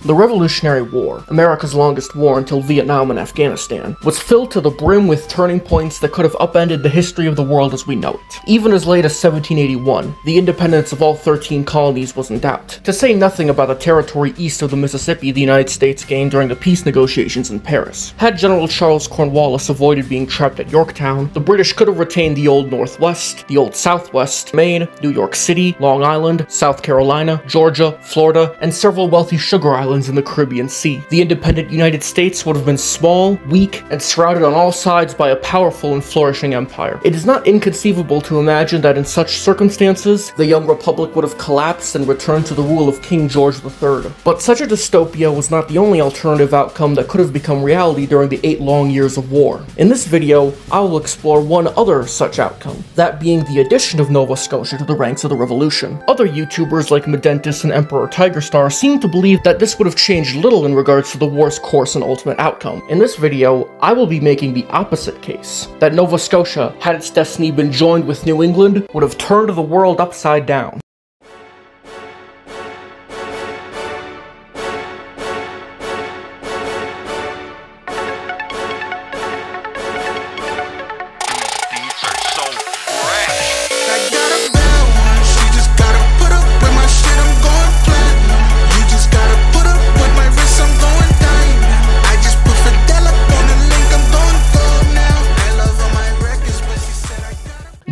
The Revolutionary War, America's longest war until Vietnam and Afghanistan, was filled to the brim with turning points that could have upended the history of the world as we know it. Even as late as 1781, the independence of all 13 colonies was in doubt, to say nothing about the territory east of the Mississippi the United States gained during the peace negotiations in Paris. Had General Charles Cornwallis avoided being trapped at Yorktown, the British could have retained the Old Northwest, the Old Southwest, Maine, New York City, Long Island, South Carolina, Georgia, Florida, and several wealthy sugar islands in the Caribbean Sea. The independent United States would have been small, weak, and surrounded on all sides by a powerful and flourishing empire. It is not inconceivable to imagine that in such circumstances, the young republic would have collapsed and returned to the rule of King George III. But such a dystopia was not the only alternative outcome that could have become reality during the 8 long years of war. In this video, I will explore one other such outcome, that being the addition of Nova Scotia to the ranks of the Revolution. Other YouTubers like Medentis and Emperor Tigerstar seem to believe that this would have changed little in regards to the war's course and ultimate outcome. In this video, I will be making the opposite case, that Nova Scotia, had its destiny been joined with New England, would have turned the world upside down.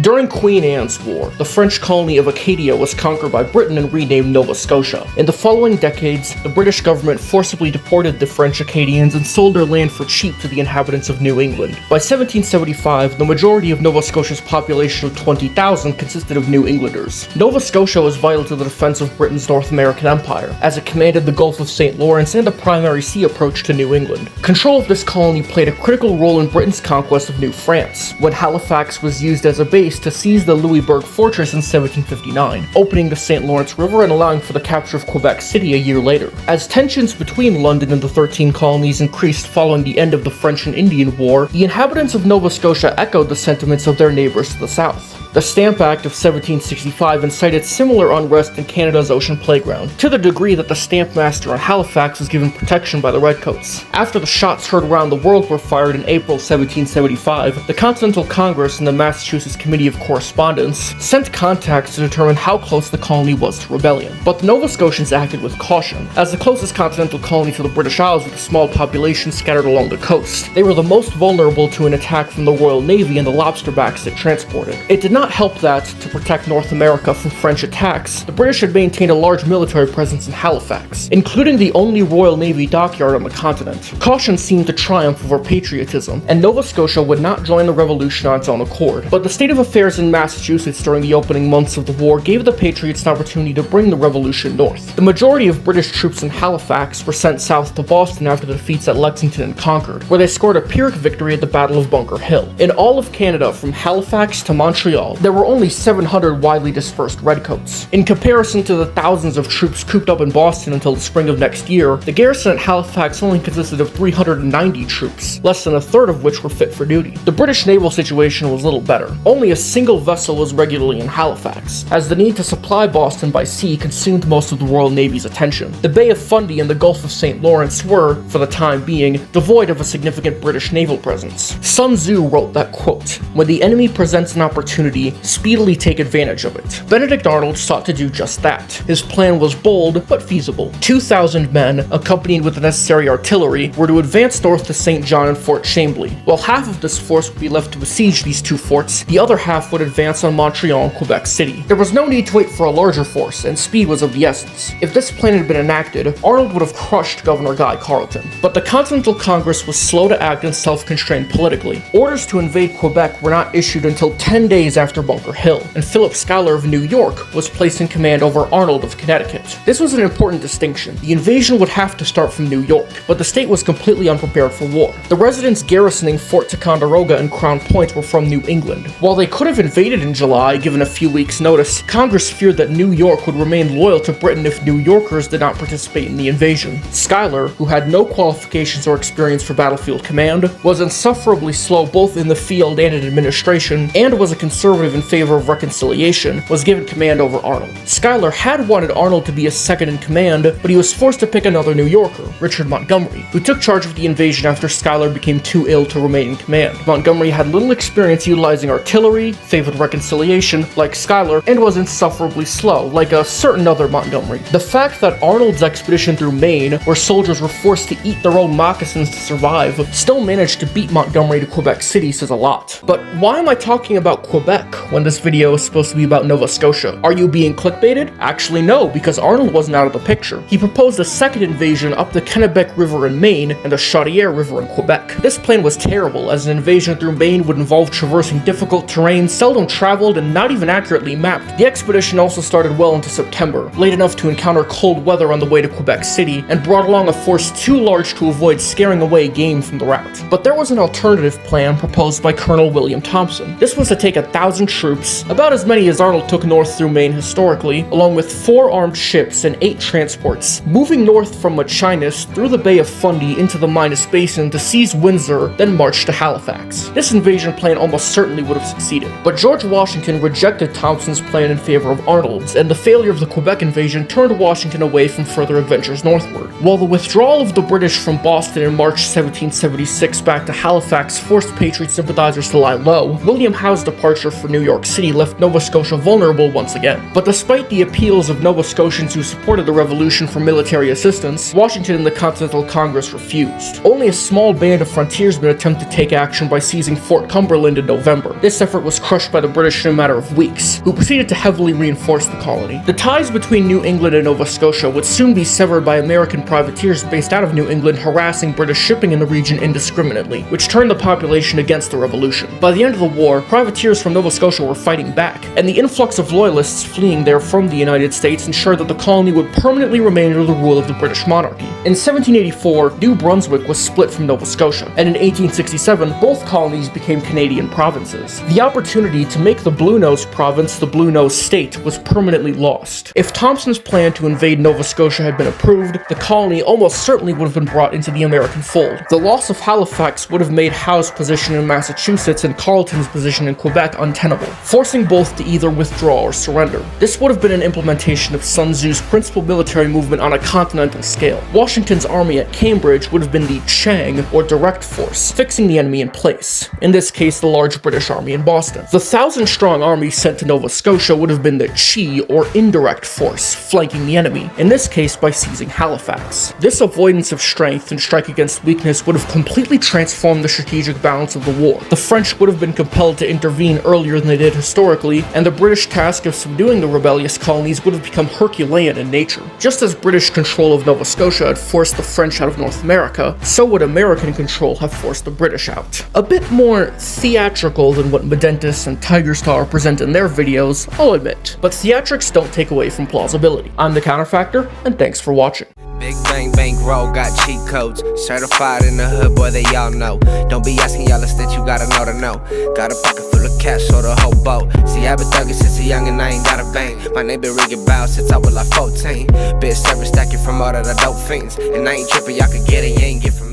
During Queen Anne's War, the French colony of Acadia was conquered by Britain and renamed Nova Scotia. In the following decades, the British government forcibly deported the French Acadians and sold their land for cheap to the inhabitants of New England. By 1775, the majority of Nova Scotia's population of 20,000 consisted of New Englanders. Nova Scotia was vital to the defense of Britain's North American empire, as it commanded the Gulf of St. Lawrence and a primary sea approach to New England. Control of this colony played a critical role in Britain's conquest of New France, when Halifax was used as a base to seize the Louisbourg fortress in 1759, opening the St. Lawrence River and allowing for the capture of Quebec City a year later. As tensions between London and the 13 colonies increased following the end of the French and Indian War, the inhabitants of Nova Scotia echoed the sentiments of their neighbors to the south. The Stamp Act of 1765 incited similar unrest in Canada's Ocean Playground, to the degree that the Stamp Master in Halifax was given protection by the Redcoats. After the shots heard around the world were fired in April 1775, the Continental Congress and the Massachusetts Committee of Correspondence sent contacts to determine how close the colony was to rebellion. But the Nova Scotians acted with caution. As the closest continental colony to the British Isles with a small population scattered along the coast, they were the most vulnerable to an attack from the Royal Navy and the lobsterbacks it transported. It did not help that, to protect North America from French attacks, the British had maintained a large military presence in Halifax, including the only Royal Navy dockyard on the continent. Caution seemed to triumph over patriotism, and Nova Scotia would not join the revolution on its own accord. But the state of affairs in Massachusetts during the opening months of the war gave the Patriots an opportunity to bring the revolution north. The majority of British troops in Halifax were sent south to Boston after the defeats at Lexington and Concord, where they scored a Pyrrhic victory at the Battle of Bunker Hill. In all of Canada, from Halifax to Montreal, there were only 700 widely dispersed redcoats. In comparison to the thousands of troops cooped up in Boston until the spring of next year, the garrison at Halifax only consisted of 390 troops, less than a third of which were fit for duty. The British naval situation was little better. Only a single vessel was regularly in Halifax, as the need to supply Boston by sea consumed most of the Royal Navy's attention. The Bay of Fundy and the Gulf of St. Lawrence were, for the time being, devoid of a significant British naval presence. Sun Tzu wrote that, quote, "When the enemy presents an opportunity, speedily take advantage of it." Benedict Arnold sought to do just that. His plan was bold, but feasible. 2,000 men, accompanied with the necessary artillery, were to advance north to St. John and Fort Chambly. While half of this force would be left to besiege these two forts, the other half would advance on Montreal and Quebec City. There was no need to wait for a larger force, and speed was of the essence. If this plan had been enacted, Arnold would have crushed Governor Guy Carleton. But the Continental Congress was slow to act and self-constrained politically. Orders to invade Quebec were not issued until 10 days after Bunker Hill, and Philip Schuyler of New York was placed in command over Arnold of Connecticut. This was an important distinction. The invasion would have to start from New York, but the state was completely unprepared for war. The residents garrisoning Fort Ticonderoga and Crown Point were from New England. While they could have invaded in July, given a few weeks' notice, Congress feared that New York would remain loyal to Britain if New Yorkers did not participate in the invasion. Schuyler, who had no qualifications or experience for battlefield command, was insufferably slow both in the field and in administration, and was a conservative conservative in favor of reconciliation, was given command over Arnold. Schuyler had wanted Arnold to be his second in command, but he was forced to pick another New Yorker, Richard Montgomery, who took charge of the invasion after Schuyler became too ill to remain in command. Montgomery had little experience utilizing artillery, favored reconciliation, like Schuyler, and was insufferably slow, like a certain other Montgomery. The fact that Arnold's expedition through Maine, where soldiers were forced to eat their own moccasins to survive, still managed to beat Montgomery to Quebec City says a lot. But why am I talking about Quebec when this video is supposed to be about Nova Scotia? Are you being clickbaited? Actually no, because Arnold wasn't out of the picture. He proposed a second invasion up the Kennebec River in Maine and the Chaudière River in Quebec. This plan was terrible, as an invasion through Maine would involve traversing difficult terrain, seldom traveled, and not even accurately mapped. The expedition also started well into September, late enough to encounter cold weather on the way to Quebec City, and brought along a force too large to avoid scaring away game from the route. But there was an alternative plan proposed by Colonel William Thompson. This was to take 1,000 troops, about as many as Arnold took north through Maine historically, along with 4 armed ships and 8 transports, moving north from Machinas through the Bay of Fundy into the Minas Basin to seize Windsor, then march to Halifax. This invasion plan almost certainly would have succeeded, but George Washington rejected Thompson's plan in favor of Arnold's, and the failure of the Quebec invasion turned Washington away from further adventures northward. While the withdrawal of the British from Boston in March 1776 back to Halifax forced Patriot sympathizers to lie low, William Howe's departure for New York City left Nova Scotia vulnerable once again. But despite the appeals of Nova Scotians who supported the revolution for military assistance, Washington and the Continental Congress refused. Only a small band of frontiersmen attempted to take action by seizing Fort Cumberland in November. This effort was crushed by the British in a matter of weeks, who proceeded to heavily reinforce the colony. The ties between New England and Nova Scotia would soon be severed by American privateers based out of New England harassing British shipping in the region indiscriminately, which turned the population against the revolution. By the end of the war, privateers from Nova Scotia were fighting back, and the influx of loyalists fleeing there from the United States ensured that the colony would permanently remain under the rule of the British monarchy. In 1784, New Brunswick was split from Nova Scotia, and in 1867, both colonies became Canadian provinces. The opportunity to make the Bluenose province the Bluenose state was permanently lost. If Thompson's plan to invade Nova Scotia had been approved, the colony almost certainly would have been brought into the American fold. The loss of Halifax would have made Howe's position in Massachusetts and Carleton's position in Quebec untenable, forcing both to either withdraw or surrender. This would have been an implementation of Sun Tzu's principal military movement on a continental scale. Washington's army at Cambridge would have been the Chang, or direct force, fixing the enemy in place, in this case the large British army in Boston. The 1,000-strong army sent to Nova Scotia would have been the Chi, or indirect force, flanking the enemy, in this case by seizing Halifax. This avoidance of strength and strike against weakness would have completely transformed the strategic balance of the war. The French would have been compelled to intervene earlier than they did historically, and the British task of subduing the rebellious colonies would have become Herculean in nature. Just as British control of Nova Scotia had forced the French out of North America, so would American control have forced the British out. A bit more theatrical than what Medentis and Tiger Star present in their videos, I'll admit, but theatrics don't take away from plausibility. I'm the Counterfactor, and thanks for watching. Big bang bankroll, got cheat codes. Certified in the hood, boy, they all know. Don't be asking y'all that you gotta know. Got a pocket full of cash, so the whole boat. See, I've been thugging since a young and I ain't got a bang. My name been ringing bells since I was like 14. Been serving stacking from all of the dope fiends. And I ain't tripping, y'all could get it, you ain't get from